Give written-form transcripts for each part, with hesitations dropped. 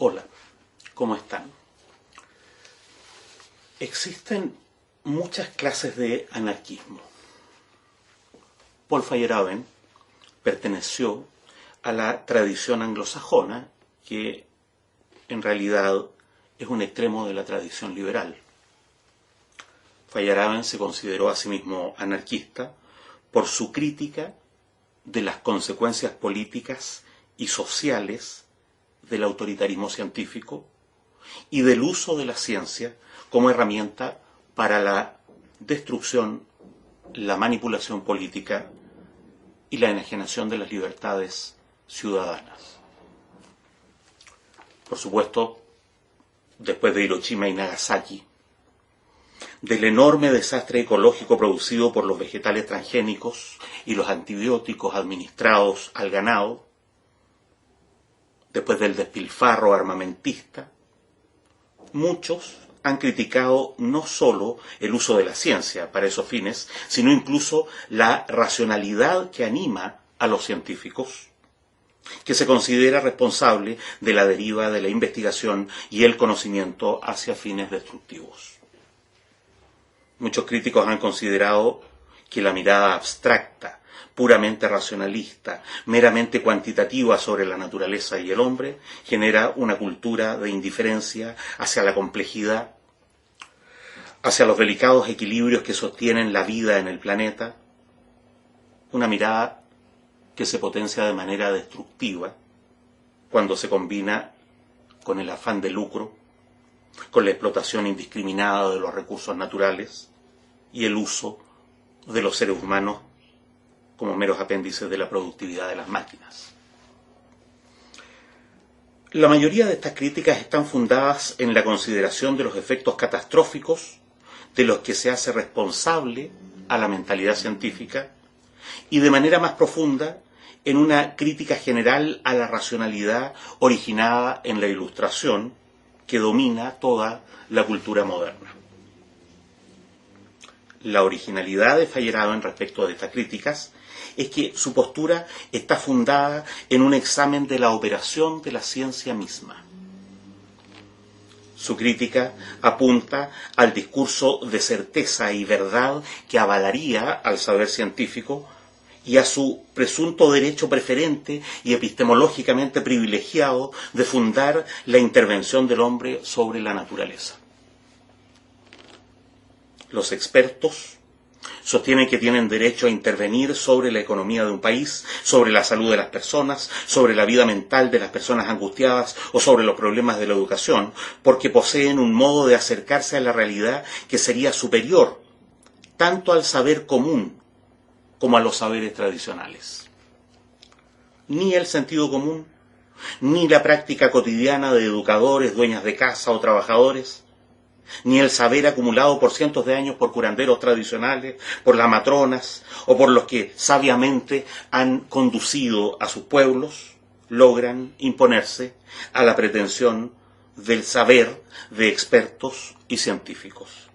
Hola, ¿cómo están? Existen muchas clases de anarquismo. Paul Feyerabend perteneció a la tradición anglosajona, que en realidad es un extremo de la tradición liberal. Feyerabend se consideró a sí mismo anarquista por su crítica de las consecuencias políticas y sociales del autoritarismo científico y del uso de la ciencia como herramienta para la destrucción, la manipulación política y la enajenación de las libertades ciudadanas. Por supuesto, después de Hiroshima y Nagasaki, del enorme desastre ecológico producido por los vegetales transgénicos y los antibióticos administrados al ganado, después del despilfarro armamentista, muchos han criticado no solo el uso de la ciencia para esos fines, sino incluso la racionalidad que anima a los científicos, que se considera responsable de la deriva de la investigación y el conocimiento hacia fines destructivos. Muchos críticos han considerado que la mirada abstracta, puramente racionalista, meramente cuantitativa sobre la naturaleza y el hombre, genera una cultura de indiferencia hacia la complejidad, hacia los delicados equilibrios que sostienen la vida en el planeta, una mirada que se potencia de manera destructiva cuando se combina con el afán de lucro, con la explotación indiscriminada de los recursos naturales y el uso de los seres humanos como meros apéndices de la productividad de las máquinas. La mayoría de estas críticas están fundadas en la consideración de los efectos catastróficos de los que se hace responsable a la mentalidad científica y de manera más profunda en una crítica general a la racionalidad originada en la Ilustración que domina toda la cultura moderna. La originalidad de Feyerabend respecto de estas críticas es que su postura está fundada en un examen de la operación de la ciencia misma. Su crítica apunta al discurso de certeza y verdad que avalaría al saber científico y a su presunto derecho preferente y epistemológicamente privilegiado de fundar la intervención del hombre sobre la naturaleza. Los expertos sostienen que tienen derecho a intervenir sobre la economía de un país, sobre la salud de las personas, sobre la vida mental de las personas angustiadas o sobre los problemas de la educación, porque poseen un modo de acercarse a la realidad que sería superior tanto al saber común como a los saberes tradicionales. Ni el sentido común, ni la práctica cotidiana de educadores, dueñas de casa o trabajadores, ni el saber acumulado por cientos de años por curanderos tradicionales, por las matronas o por los que sabiamente han conducido a sus pueblos, logran imponerse a la pretensión del saber de expertos y científicos.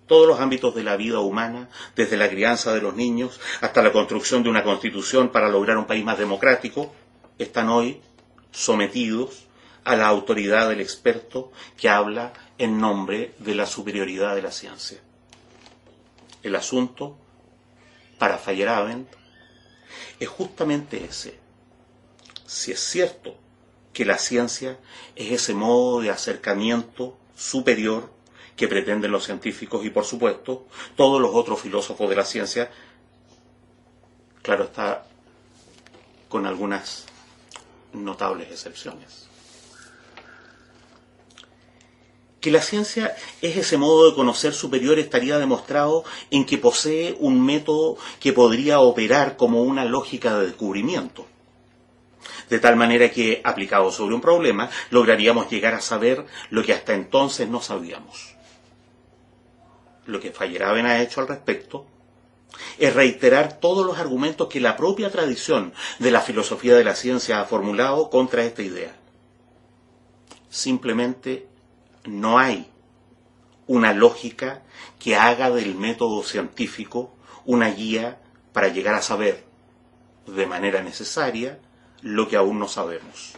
Todos los ámbitos de la vida humana, desde la crianza de los niños hasta la construcción de una constitución para lograr un país más democrático, están hoy sometidos a la autoridad del experto que habla en nombre de la superioridad de la ciencia. El asunto, para Feyerabend, es justamente ese. Si es cierto que la ciencia es ese modo de acercamiento superior que pretenden los científicos y, por supuesto, todos los otros filósofos de la ciencia, claro está, con algunas notables excepciones. Que la ciencia es ese modo de conocer superior estaría demostrado en que posee un método que podría operar como una lógica de descubrimiento. De tal manera que, aplicado sobre un problema, lograríamos llegar a saber lo que hasta entonces no sabíamos. Lo que Feyerabend ha hecho al respecto es reiterar todos los argumentos que la propia tradición de la filosofía de la ciencia ha formulado contra esta idea. Simplemente no hay una lógica que haga del método científico una guía para llegar a saber de manera necesaria lo que aún no sabemos.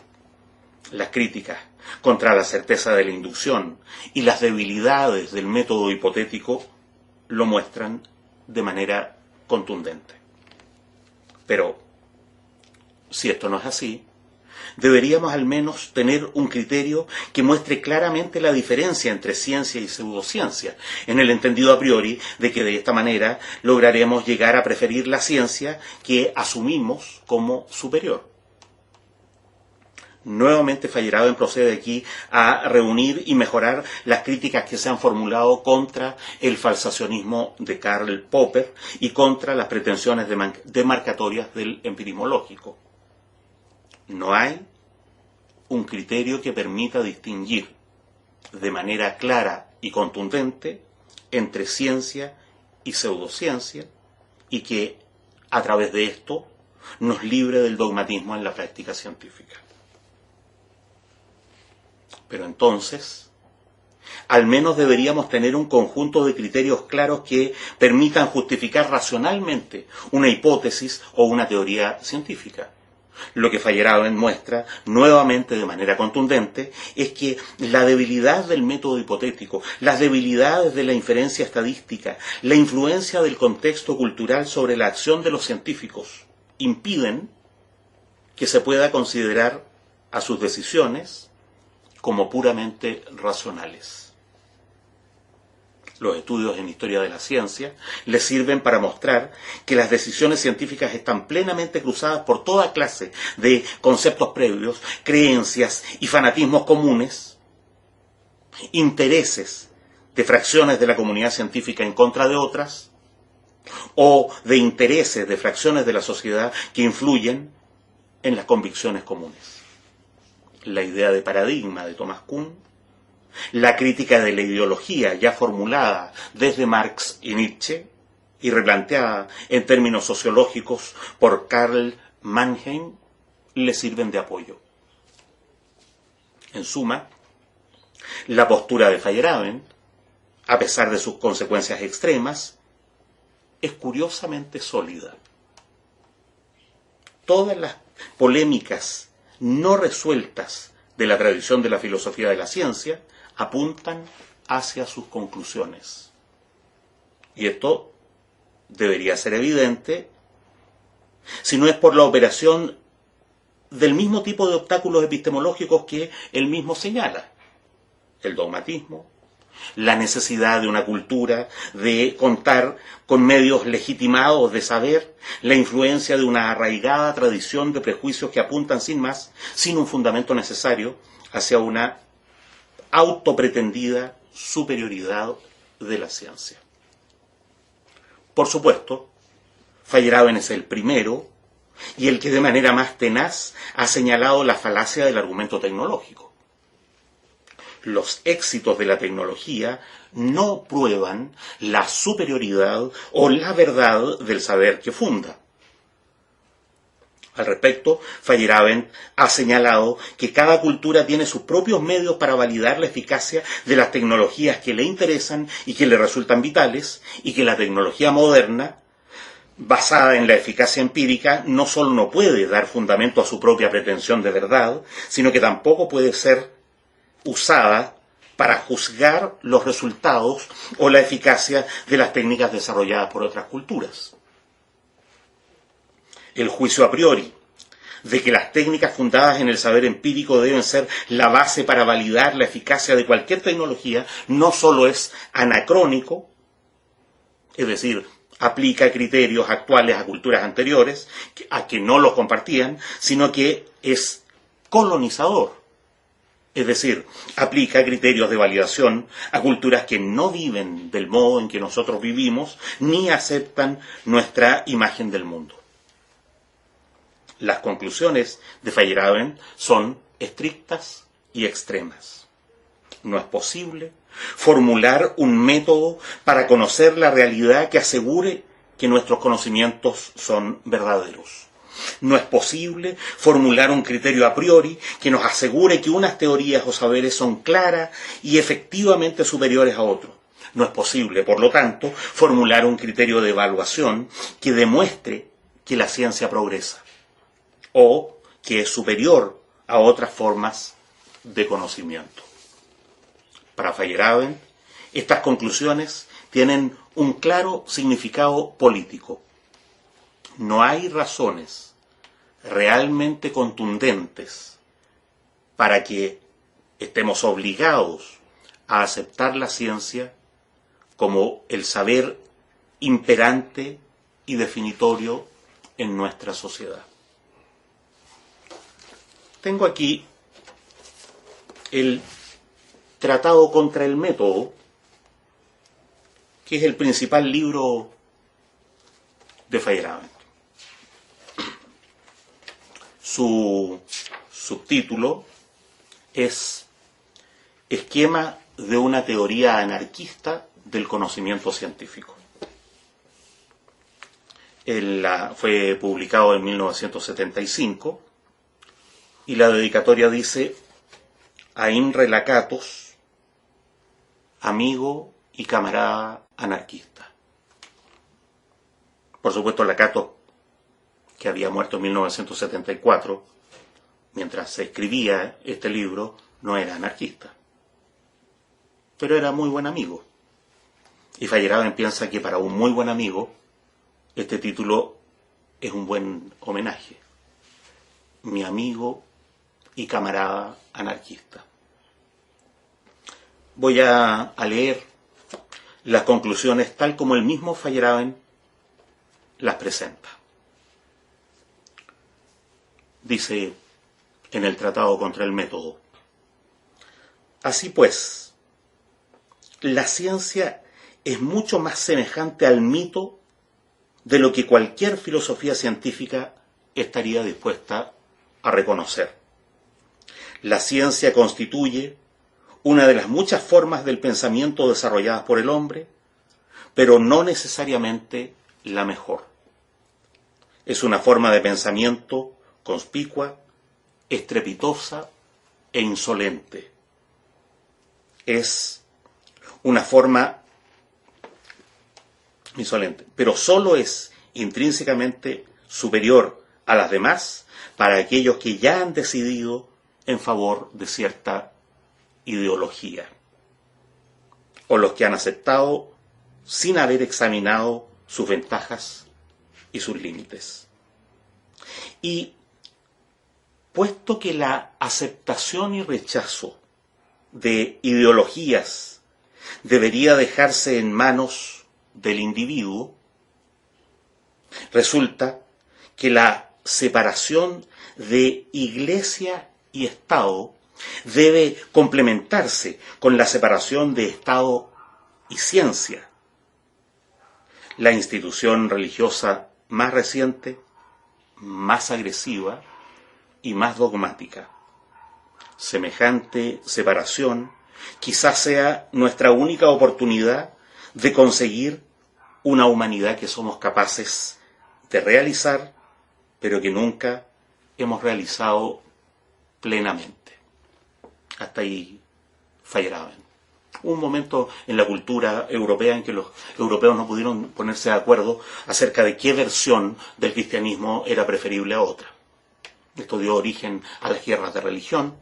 Las críticas contra la certeza de la inducción y las debilidades del método hipotético lo muestran de manera contundente. Pero, si esto no es así, deberíamos al menos tener un criterio que muestre claramente la diferencia entre ciencia y pseudociencia, en el entendido a priori de que de esta manera lograremos llegar a preferir la ciencia que asumimos como superior. Nuevamente Feyerabend procede aquí a reunir y mejorar las críticas que se han formulado contra el falsacionismo de Karl Popper y contra las pretensiones demarcatorias del empirismo lógico. No hay un criterio que permita distinguir de manera clara y contundente entre ciencia y pseudociencia y que a través de esto nos libre del dogmatismo en la práctica científica. Pero entonces, al menos deberíamos tener un conjunto de criterios claros que permitan justificar racionalmente una hipótesis o una teoría científica. Lo que Feyerabend muestra nuevamente de manera contundente es que la debilidad del método hipotético, las debilidades de la inferencia estadística, la influencia del contexto cultural sobre la acción de los científicos impiden que se pueda considerar a sus decisiones como puramente racionales. Los estudios en historia de la ciencia les sirven para mostrar que las decisiones científicas están plenamente cruzadas por toda clase de conceptos previos, creencias y fanatismos comunes, intereses de fracciones de la comunidad científica en contra de otras, o de intereses de fracciones de la sociedad que influyen en las convicciones comunes. La idea de paradigma de Thomas Kuhn, la crítica de la ideología ya formulada desde Marx y Nietzsche y replanteada en términos sociológicos por Karl Mannheim, le sirven de apoyo. En suma, la postura de Feyerabend, a pesar de sus consecuencias extremas, es curiosamente sólida. Todas las polémicas no resueltas de la tradición de la filosofía de la ciencia apuntan hacia sus conclusiones. Y esto debería ser evidente si no es por la operación del mismo tipo de obstáculos epistemológicos que él mismo señala: el dogmatismo, la necesidad de una cultura, de contar con medios legitimados de saber, la influencia de una arraigada tradición de prejuicios que apuntan sin más, sin un fundamento necesario, hacia una autopretendida superioridad de la ciencia. Por supuesto, Feyerabend es el primero y el que de manera más tenaz ha señalado la falacia del argumento tecnológico. Los éxitos de la tecnología no prueban la superioridad o la verdad del saber que funda. Al respecto, Feyerabend ha señalado que cada cultura tiene sus propios medios para validar la eficacia de las tecnologías que le interesan y que le resultan vitales, y que la tecnología moderna, basada en la eficacia empírica, no solo no puede dar fundamento a su propia pretensión de verdad, sino que tampoco puede ser usada para juzgar los resultados o la eficacia de las técnicas desarrolladas por otras culturas. El juicio a priori de que las técnicas fundadas en el saber empírico deben ser la base para validar la eficacia de cualquier tecnología no solo es anacrónico, es decir, aplica criterios actuales a culturas anteriores, a que no los compartían, sino que es colonizador. Es decir, aplica criterios de validación a culturas que no viven del modo en que nosotros vivimos, ni aceptan nuestra imagen del mundo. Las conclusiones de Feyerabend son estrictas y extremas. No es posible formular un método para conocer la realidad que asegure que nuestros conocimientos son verdaderos. No es posible formular un criterio a priori que nos asegure que unas teorías o saberes son claras y efectivamente superiores a otros. No es posible, por lo tanto, formular un criterio de evaluación que demuestre que la ciencia progresa o que es superior a otras formas de conocimiento. Para Feyerabend, estas conclusiones tienen un claro significado político. No hay razones realmente contundentes para que estemos obligados a aceptar la ciencia como el saber imperante y definitorio en nuestra sociedad. Tengo aquí el Tratado contra el Método, que es el principal libro de Feyerabend. Su subtítulo es Esquema de una teoría anarquista del conocimiento científico. Fue publicado en 1975 y la dedicatoria dice: a Imre Lakatos, amigo y camarada anarquista. Por supuesto, Lakatos, que había muerto en 1974, mientras se escribía este libro, no era anarquista, pero era muy buen amigo. Y Feyerabend piensa que para un muy buen amigo este título es un buen homenaje. Mi amigo y camarada anarquista. Voy a leer las conclusiones tal como el mismo Feyerabend las presenta. Dice en el Tratado contra el Método: así pues, la ciencia es mucho más semejante al mito de lo que cualquier filosofía científica estaría dispuesta a reconocer. La ciencia constituye una de las muchas formas del pensamiento desarrolladas por el hombre, pero no necesariamente la mejor. Es una forma de pensamiento conspicua, estrepitosa e insolente. Es una forma insolente, pero solo es intrínsecamente superior a las demás para aquellos que ya han decidido en favor de cierta ideología, o los que han aceptado sin haber examinado sus ventajas y sus límites. Y puesto que la aceptación y rechazo de ideologías debería dejarse en manos del individuo, resulta que la separación de Iglesia y Estado debe complementarse con la separación de Estado y ciencia. La institución religiosa más reciente, más agresiva y más dogmática. Semejante separación quizás sea nuestra única oportunidad de conseguir una humanidad que somos capaces de realizar, pero que nunca hemos realizado plenamente. Hasta ahí Feyerabend. Un momento en la cultura europea en que los europeos no pudieron ponerse de acuerdo acerca de qué versión del cristianismo era preferible a otra. Esto dio origen a las guerras de religión,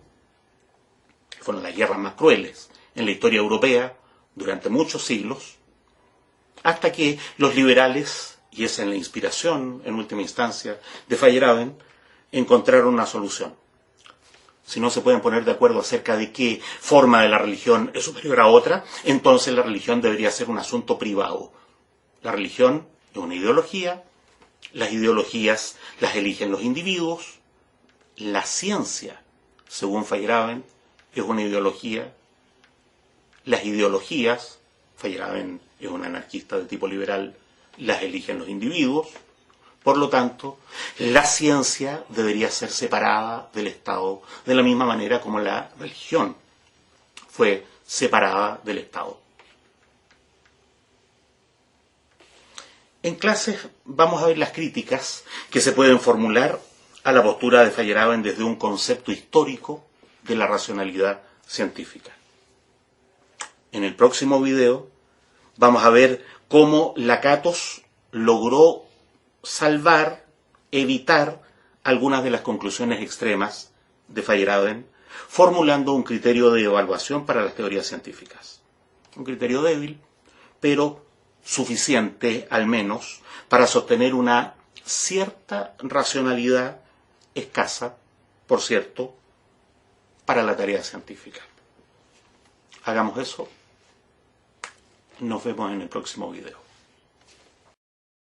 que fueron las guerras más crueles en la historia europea durante muchos siglos, hasta que los liberales, y esa es la inspiración en última instancia de Feyerabend, encontraron una solución. Si no se pueden poner de acuerdo acerca de qué forma de la religión es superior a otra, entonces la religión debería ser un asunto privado. La religión es una ideología, las ideologías las eligen los individuos, la ciencia, según Feyerabend, es una ideología, las ideologías, Feyerabend es un anarquista de tipo liberal, las eligen los individuos. Por lo tanto, la ciencia debería ser separada del Estado, de la misma manera como la religión fue separada del Estado. En clases vamos a ver las críticas que se pueden formular a la postura de Feyerabend desde un concepto histórico de la racionalidad científica. En el próximo video vamos a ver cómo Lakatos logró salvar, evitar algunas de las conclusiones extremas de Feyerabend, formulando un criterio de evaluación para las teorías científicas. Un criterio débil, pero suficiente, al menos, para sostener una cierta racionalidad escasa, por cierto, para la tarea científica. Hagamos eso. Nos vemos en el próximo video.